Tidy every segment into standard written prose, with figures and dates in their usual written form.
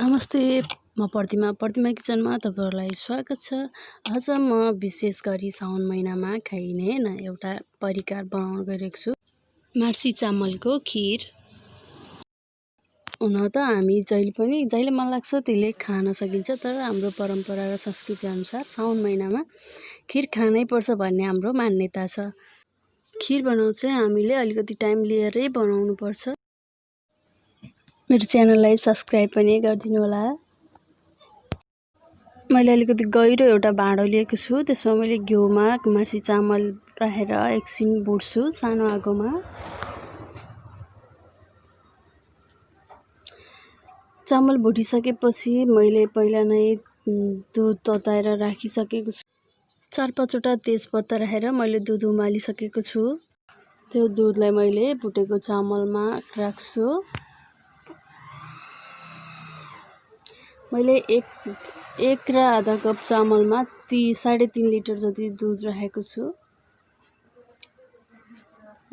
नमस्ते, म प्रतिमा किचनमा तपाईहरुलाई स्वागत छ। आज म विशेष गरी साउन महिनामा खाइने एउटा परिकार बनाउन गइरहेको छु। marci चामलको खीर। हुन त हामी जहिले मन लाग्छ त्यसले खान सकिन्छ, तर हाम्रो परम्परा र संस्कृति अनुसार साउन महिनामा खीर खानै पर्छ भन्ने हाम्रो मान्यता छ। खीर बनाउन चाहिँ हामीले अलिकति टाइम लिएरै बनाउनु पर्छ। मेरो च्यानललाई सब्स्क्राइब पनि गरिदिनु होला। मैले अलिकति गहिरो एउटा भाँडो लिएको छु, त्यसमा मैले घिउमा marci चामल राखेर एकछिन भुट्छु सानो आगोमा। चामल भुटिसकेपछि मैले पहिला नै दुध तताएर राखिसकेको छु। 4-5 वटा तेजपत्ता राखेर मैले दुध उमालिसकेको छु। त्यो दुधलाई मैले भुटेको चामलमा राख्छु। मैले एक र आधा कप चामलमा 3.5 लिटर जति दुध राखेको छु।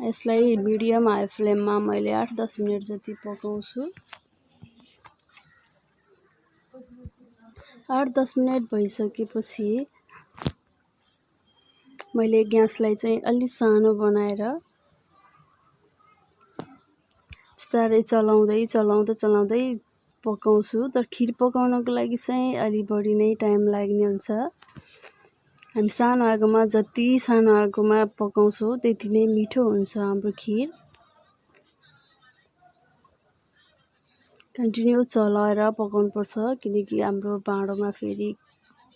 यसलाई मिडियम हाई फ्लेममा मैले 8-10 मिनेट जति पकाउँछु। 8-10 मिनेट भइसकेपछि मैले ग्यासलाई चाहिँ अलि सानो बनाएर बिस्तारै चलाउँदै पकाउँछु। तर खीर पकाउनको लागि चाहिँ अलि बढी नै टाइम लाग्ने हुन्छ। हामी जति सानो आगोमा पकाउँछौँ त्यति नै मिठो हुन्छ हाम्रो खीर। कन्टिन्यू चलाएर पकाउनु पर्छ, किनकि हाम्रो भाँडोमा फेरि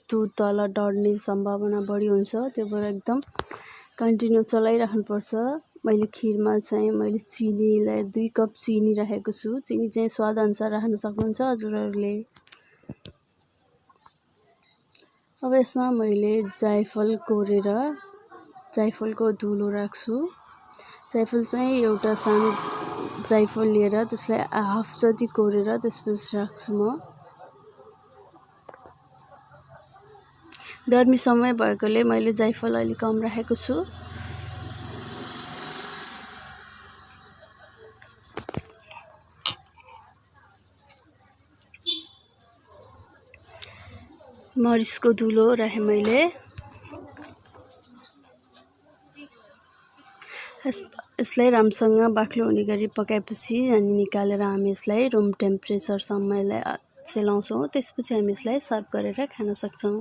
दुध तल डढ्ने सम्भावना बढी हुन्छ। त्यो भएर एकदम कन्टिन्यू चलाइराख्नु पर्छ। मैले खीरमा चाहिँ मैले चिनीलाई 2 कप चिनी राखेको छु। चिनी चाहिँ स्वाद अनुसार राख्न सक्नुहुन्छ हजुरहरूले। अब यसमा मैले जाइफल कोरेर जाइफलको धुलो राख्छु। जाइफल चाहिँ एउटा सानो जाइफल लिएर त्यसलाई हाफ जति कोरेर त्यसपछि राख्छु म। गर्मी समय भएकोले मैले जाइफल अलि कम राखेको छु। मरिचको धुलो राखेँ मैले। यसलाई राम्रोसँग बाक्लो हुने गरी पकाएपछि अनि निकालेर हामी यसलाई रुम टेम्परेचरसम्म सेलाउँछौँ। त्यसपछि हामी यसलाई सर्भ गरेर खान सक्छौँ।